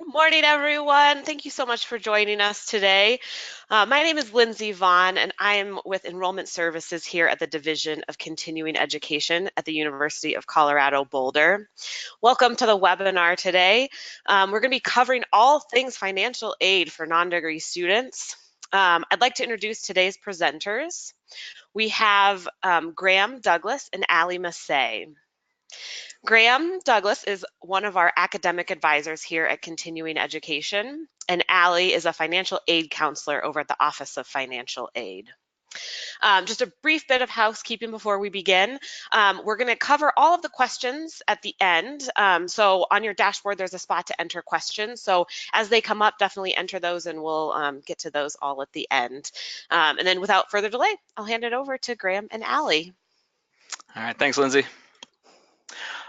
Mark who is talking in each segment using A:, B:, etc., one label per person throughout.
A: Good morning, everyone. Thank you so much for joining us today. My name is Lindsay Vaughn, and I am with Enrollment Services here at the Division of Continuing Education at the University of Colorado Boulder. Welcome to the webinar today. We're going to be covering all things financial aid for non-degree students. I'd like to introduce today's presenters. We have Graham Douglas and Allie Masse. Graham Douglas is one of our academic advisors here at Continuing Education, and Allie is a financial aid counselor over at the Office of Financial Aid. Just a brief bit of housekeeping before we begin. We're going to cover all of the questions at the end. So on your dashboard, there's a spot to enter questions. So as they come up, definitely enter those and we'll get to those all at the end. And then without further delay, I'll hand it over to Graham and Allie.
B: All right, thanks, Lindsay.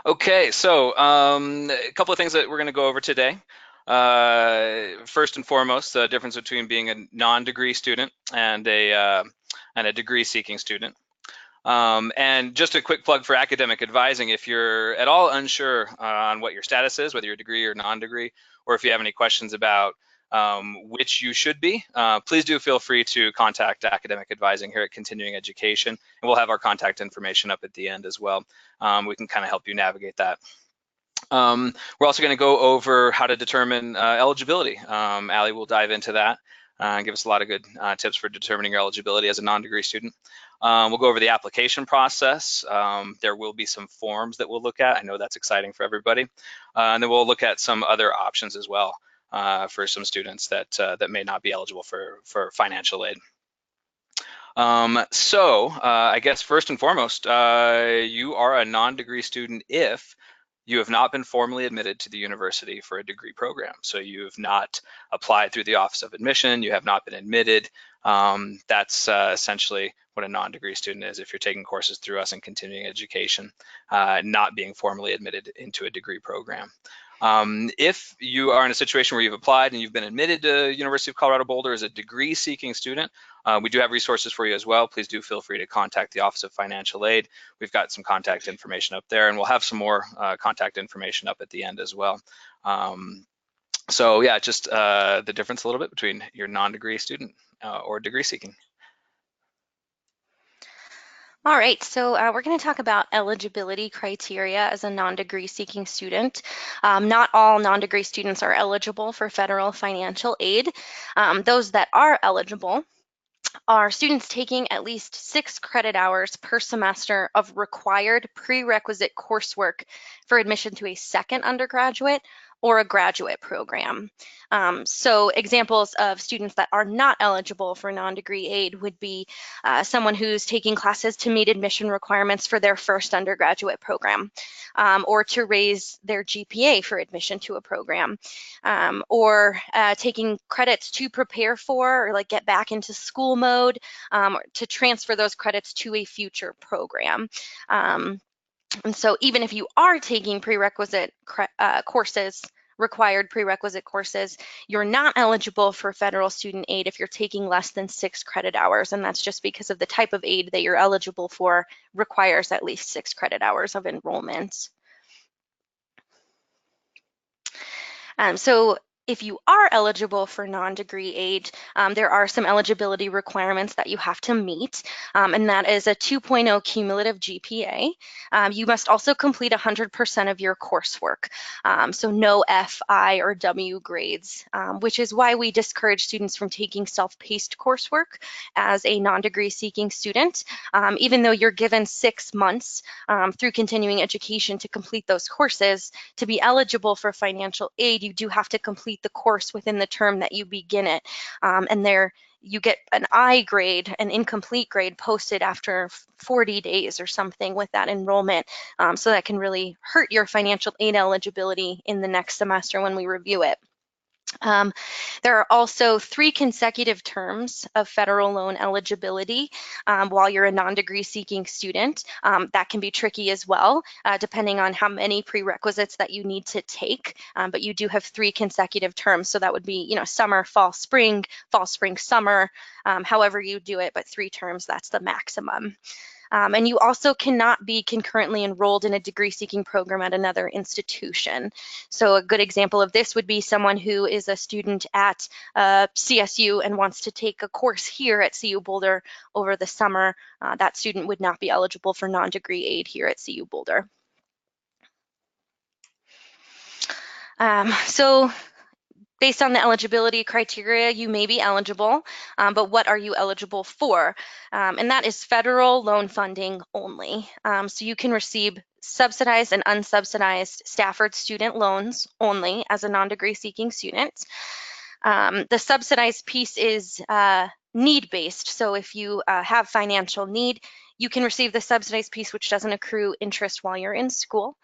B: Okay, so a couple of things that we're going to go over today. First and foremost, the difference between being a non-degree student and a degree-seeking student. And just a quick plug for academic advising. If you're at all unsure on what your status is, whether you're degree or non-degree, or if you have any questions about which you should be, please do feel free to contact academic advising here at Continuing Education, and we'll have our contact information up at the end as well. We can kind of help you navigate that. We're also going to go over how to determine eligibility. Allie will dive into that and give us a lot of good tips for determining your eligibility as a non-degree student. We'll go over the application process. There will be some forms that we'll look at. I know that's exciting for everybody. And then we'll look at some other options as well for some students that may not be eligible for financial aid. I guess first and foremost, you are a non-degree student if you have not been formally admitted to the university for a degree program. So you have not applied through the Office of Admission, you have not been admitted. That's essentially what a non-degree student is if you're taking courses through us in continuing education, not being formally admitted into a degree program. If you are in a situation where you've applied and you've been admitted to University of Colorado Boulder as a degree-seeking student, we do have resources for you as well. Please do feel free to contact the Office of Financial Aid. We've got some contact information up there, and we'll have some more contact information up at the end as well. So yeah, just the difference a little bit between your non-degree student or degree-seeking.
C: All right, so we're going to talk about eligibility criteria as a non-degree seeking student. Not all non-degree students are eligible for federal financial aid. Those that are eligible are students taking at least 6 credit hours per semester of required prerequisite coursework for admission to a second undergraduate or a graduate program. So examples of students that are not eligible for non-degree aid would be someone who's taking classes to meet admission requirements for their first undergraduate program, or to raise their GPA for admission to a program, or taking credits to prepare for or like get back into school mode, or to transfer those credits to a future program. And so even if you are taking prerequisite courses, required prerequisite courses, you're not eligible for federal student aid if you're taking less than 6 credit hours, and that's just because of the type of aid that you're eligible for requires at least 6 credit hours of enrollment. So if you are eligible for non-degree aid, there are some eligibility requirements that you have to meet, and that is a 2.0 cumulative GPA. You must also complete 100% of your coursework, so no F, I, or W grades, which is why we discourage students from taking self-paced coursework as a non-degree seeking student. Even though you're given 6 months through continuing education to complete those courses, to be eligible for financial aid, you do have to complete the course within the term that you begin it. And there you get an I grade, an incomplete grade, posted after 40 days or something with that enrollment. So that can really hurt your financial aid eligibility in the next semester when we review it. There are also 3 consecutive terms of federal loan eligibility while you're a non-degree seeking student. That can be tricky as well, depending on how many prerequisites that you need to take, but you do have 3 consecutive terms. So that would be, summer, fall, spring, summer, however you do it, but 3 terms, that's the maximum. And you also cannot be concurrently enrolled in a degree-seeking program at another institution. So a good example of this would be someone who is a student at CSU and wants to take a course here at CU Boulder over the summer. That student would not be eligible for non-degree aid here at CU Boulder. So based on the eligibility criteria, you may be eligible, but what are you eligible for? And that is federal loan funding only. So you can receive subsidized and unsubsidized Stafford student loans only as a non-degree seeking student. The subsidized piece is need-based. So if you have financial need, you can receive the subsidized piece, which doesn't accrue interest while you're in school.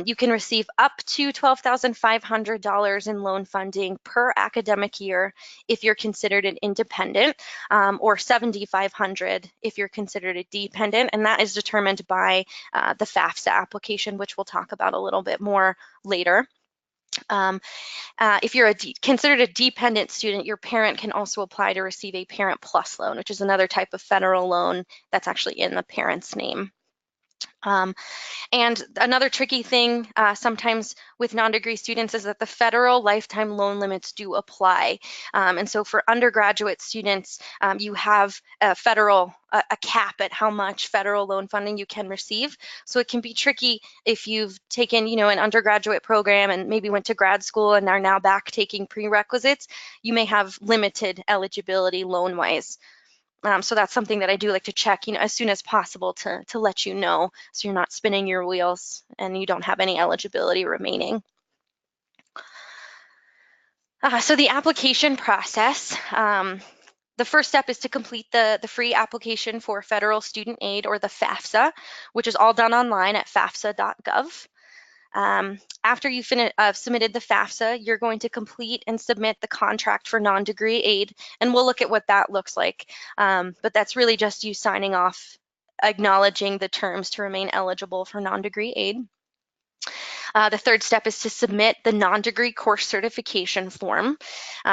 C: You can receive up to $12,500 in loan funding per academic year if you're considered an independent, or $7,500 if you're considered a dependent, and that is determined by the FAFSA application, which we'll talk about a little bit more later. If you're considered a dependent student, your parent can also apply to receive a Parent Plus loan, which is another type of federal loan that's actually in the parent's name. And another tricky thing sometimes with non-degree students is that the federal lifetime loan limits do apply. And so for undergraduate students, you have a cap at how much federal loan funding you can receive. So it can be tricky if you've taken, an undergraduate program and maybe went to grad school and are now back taking prerequisites. You may have limited eligibility loan-wise. So that's something that I do like to check, as soon as possible to let you know, so you're not spinning your wheels and you don't have any eligibility remaining. So the application process, the first step is to complete the free application for federal student aid, or the FAFSA, which is all done online at fafsa.gov. After you submitted the FAFSA, you're going to complete and submit the contract for non-degree aid, and we'll look at what that looks like. But that's really just you signing off, acknowledging the terms to remain eligible for non-degree aid. The third step is to submit the non-degree course certification form.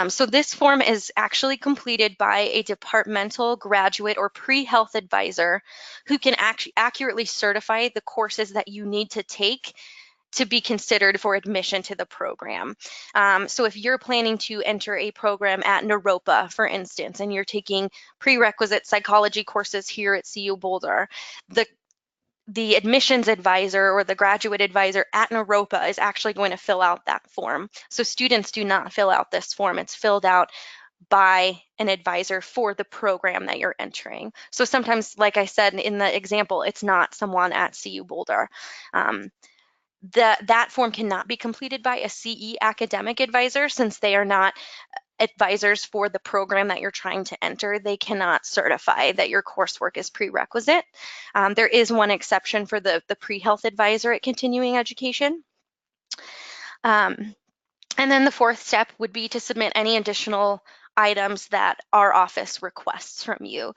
C: So this form is actually completed by a departmental graduate or pre-health advisor who can accurately certify the courses that you need to take to be considered for admission to the program. So if you're planning to enter a program at Naropa, for instance, and you're taking prerequisite psychology courses here at CU Boulder, the admissions advisor or the graduate advisor at Naropa is actually going to fill out that form. So students do not fill out this form. It's filled out by an advisor for the program that you're entering. So sometimes, like I said in the example, it's not someone at CU Boulder. That form cannot be completed by a CE academic advisor, since they are not advisors for the program that you're trying to enter. They cannot certify that your coursework is prerequisite. There is one exception for the pre-health advisor at continuing education. And then the fourth step would be to submit any additional items that our office requests from you.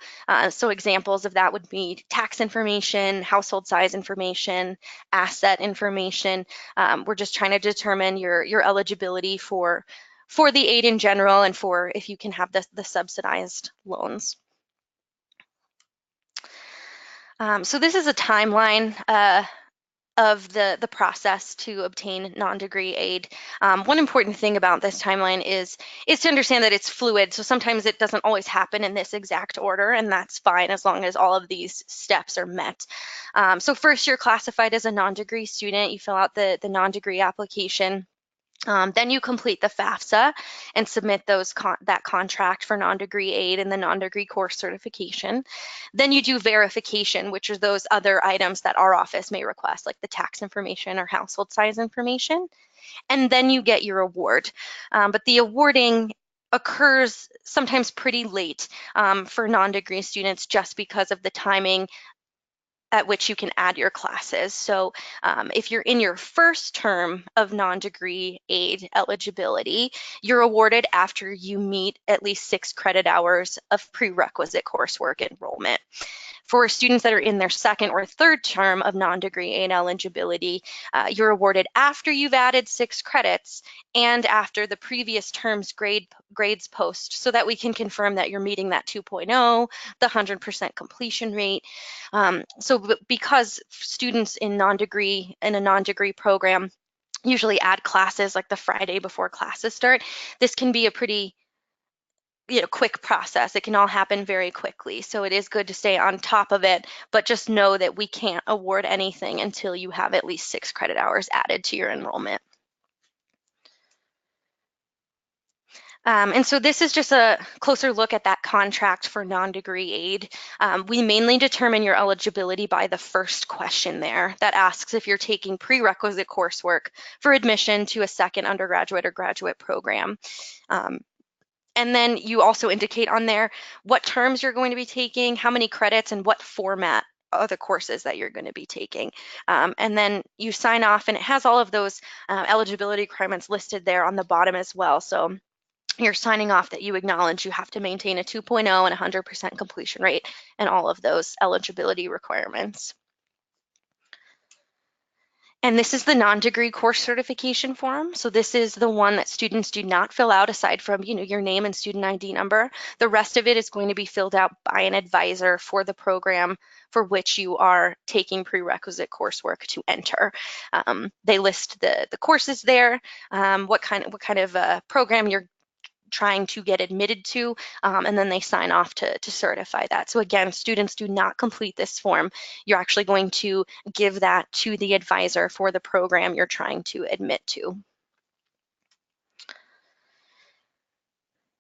C: So examples of that would be tax information, household size information, asset information. We're just trying to determine your eligibility for the aid in general, and for if you can have the subsidized loans. So this is a timeline of the process to obtain non-degree aid. One important thing about this timeline is to understand that it's fluid. So sometimes it doesn't always happen in this exact order, and that's fine as long as all of these steps are met. So first, you're classified as a non-degree student. You fill out the non-degree application. Then you complete the FAFSA and submit that contract for non-degree aid and the non-degree course certification. Then you do verification, which are those other items that our office may request, like the tax information or household size information. And then you get your award. But the awarding occurs sometimes pretty late for non-degree students, just because of the timing at which you can add your classes. So if you're in your first term of non-degree aid eligibility, you're awarded after you meet at least 6 credit hours of prerequisite coursework enrollment. For students that are in their second or third term of non-degree aid eligibility, you're awarded after you've added 6 credits and after the previous term's grades post, so that we can confirm that you're meeting that 2.0, the 100% completion rate. So because students in a non-degree program usually add classes like the Friday before classes start, this can be a pretty quick process. It can all happen very quickly. So it is good to stay on top of it, but just know that we can't award anything until you have at least 6 credit hours added to your enrollment. And so this is just a closer look at that contract for non-degree aid. We mainly determine your eligibility by the first question there that asks if you're taking prerequisite coursework for admission to a second undergraduate or graduate program. And then you also indicate on there what terms you're going to be taking, how many credits, and what format are the courses that you're going to be taking. And then you sign off, and it has all of those eligibility requirements listed there on the bottom as well. So you're signing off that you acknowledge you have to maintain a 2.0 and 100% completion rate and all of those eligibility requirements. And this is the non-degree course certification form. So this is the one that students do not fill out aside from your name and student ID number. The rest of it is going to be filled out by an advisor for the program for which you are taking prerequisite coursework to enter. They list the courses there, what kind of program you're trying to get admitted to, and then they sign off to certify that. So again, students do not complete this form. You're actually going to give that to the advisor for the program you're trying to admit to.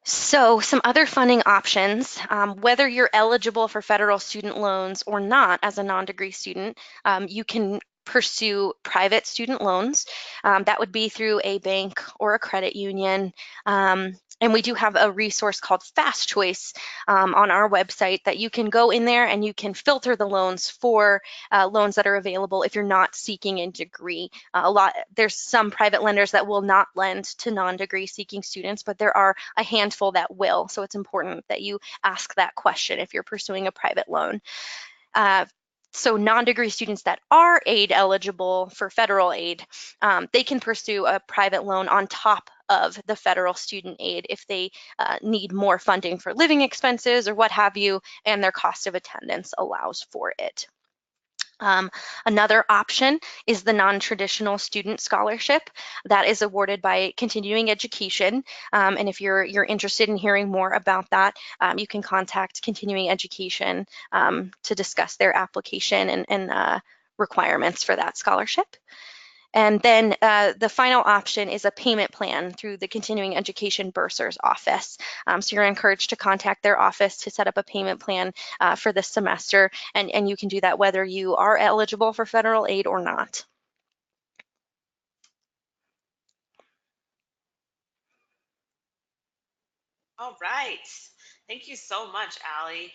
C: So some other funding options, whether you're eligible for federal student loans or not as a non-degree student, you can pursue private student loans. That would be through a bank or a credit union. And we do have a resource called Fast Choice on our website that you can go in there and you can filter the loans for loans that are available if you're not seeking a degree. There's some private lenders that will not lend to non-degree seeking students, but there are a handful that will. So it's important that you ask that question if you're pursuing a private loan. So non-degree students that are aid eligible for federal aid, they can pursue a private loan on top of the federal student aid if they need more funding for living expenses or what have you, and their cost of attendance allows for it. Another option is the non-traditional student scholarship that is awarded by continuing education. And if you're interested in hearing more about that, you can contact continuing education to discuss their application and requirements for that scholarship. And then the final option is a payment plan through the continuing education bursar's office. So you're encouraged to contact their office to set up a payment plan for this semester, and you can do that whether you are eligible for federal aid or not.
A: All right. Thank you so much, Allie.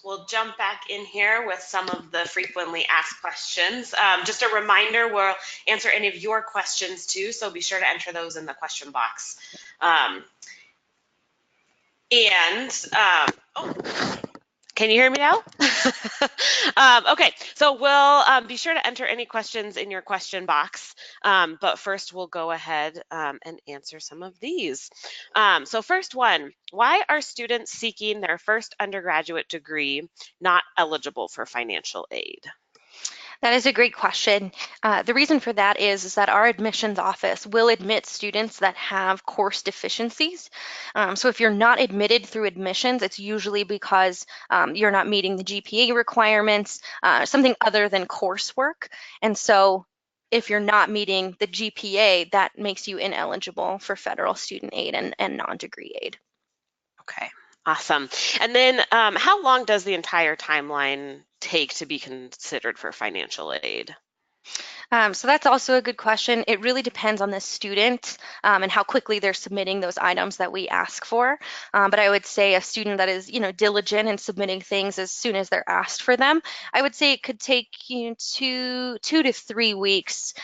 A: We'll jump back in here with some of the frequently asked questions. Just a reminder, we'll answer any of your questions too, so be sure to enter those in the question box. Can you hear me now? Okay, so we'll be sure to enter any questions in your question box, but first we'll go ahead and answer some of these. So first one, why are students seeking their first undergraduate degree not eligible for financial aid?
C: That is a great question. The reason for that is that our admissions office will admit students that have course deficiencies. So if you're not admitted through admissions, it's usually because you're not meeting the GPA requirements, something other than coursework. And so if you're not meeting the GPA, that makes you ineligible for federal student aid and non-degree aid.
A: Okay, awesome. And then how long does the entire timeline take to be considered for financial aid?
C: So that's also a good question. It really depends on the student and how quickly they're submitting those items that we ask for. But I would say a student that is, diligent in submitting things as soon as they're asked for them, I would say it could take 2 to 3 weeks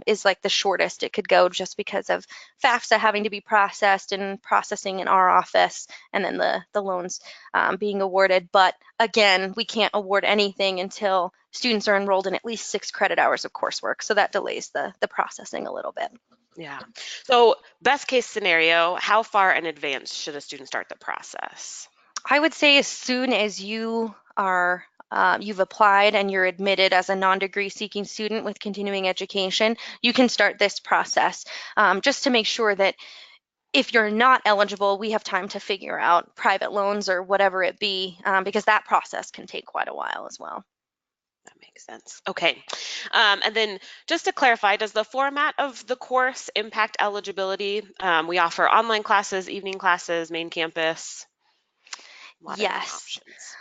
C: is like the shortest it could go, just because of FAFSA having to be processed and processing in our office, and then the loans being awarded. But again, we can't award anything until students are enrolled in at least 6 credit hours of coursework. So that delays the processing a little bit.
A: Yeah. So best case scenario, how far in advance should a student start the process?
C: I would say as soon as you are you've applied and you're admitted as a non-degree seeking student with continuing education, you can start this process just to make sure that if you're not eligible, we have time to figure out private loans or whatever it be, because that process can take quite a while as well.
A: That makes sense. Okay. And then just to clarify, does the format of the course impact eligibility? We offer online classes, evening classes, main campus, a lot of different
C: Yes.
A: options.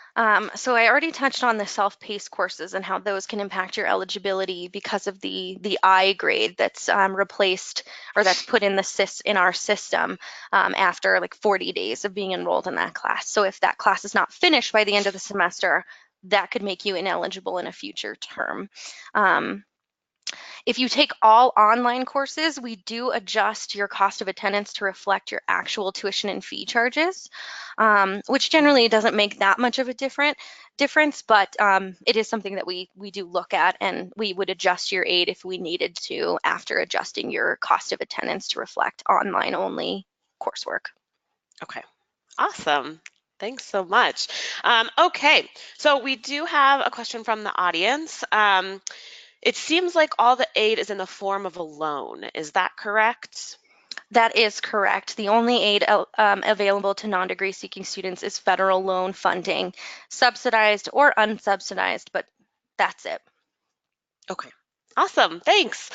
C: So I already touched on the self-paced courses and how those can impact your eligibility because of the I grade that's replaced or that's put in in our system after like 40 days of being enrolled in that class. So if that class is not finished by the end of the semester, that could make you ineligible in a future term. If you take all online courses, we do adjust your cost of attendance to reflect your actual tuition and fee charges, which generally doesn't make that much of a difference, but it is something that we do look at, and we would adjust your aid if we needed to after adjusting your cost of attendance to reflect online only coursework.
A: Okay. Awesome. Thanks so much. Okay, so we do have a question from the audience. It seems like all the aid is in the form of a loan. Is that correct?
C: That is correct. The only aid available to non-degree seeking students is federal loan funding, subsidized or unsubsidized, but that's it.
A: Okay. Awesome. Thanks.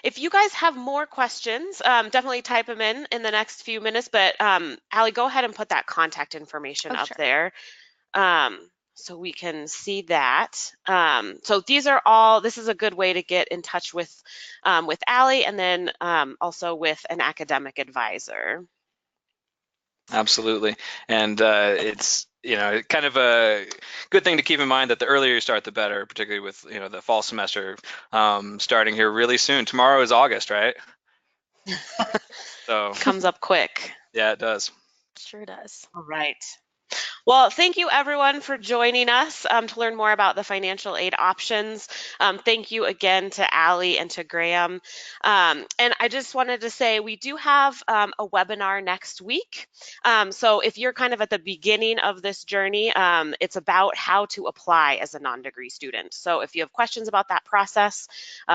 A: If you guys have more questions, definitely type them in the next few minutes. But Allie, go ahead and put that contact information
C: Oh,
A: up
C: sure.
A: there so we can see that. So these are all. This is a good way to get in touch with Allie, and then also with an academic advisor.
B: Absolutely. And it's, kind of a good thing to keep in mind that the earlier you start, the better, particularly with, the fall semester starting here really soon. Tomorrow is August, right? So,
A: Comes up quick.
B: yeah, it does.
C: Sure does.
A: All right. Well, thank you everyone for joining us to learn more about the financial aid options. Thank you again to Allie and to Graham. And I just wanted to say we do have a webinar next week. So if you're kind of at the beginning of this journey, it's about how to apply as a non-degree student. So if you have questions about that process,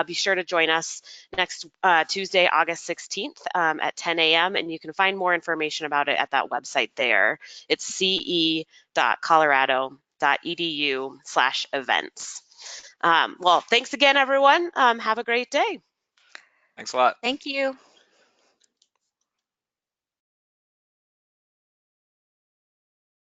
A: be sure to join us next Tuesday, August 16th at 10 a.m. And you can find more information about it at that website there. It's ce.colorado.edu/events. Well, thanks again, everyone. Have a great day.
B: Thanks a lot.
C: Thank you.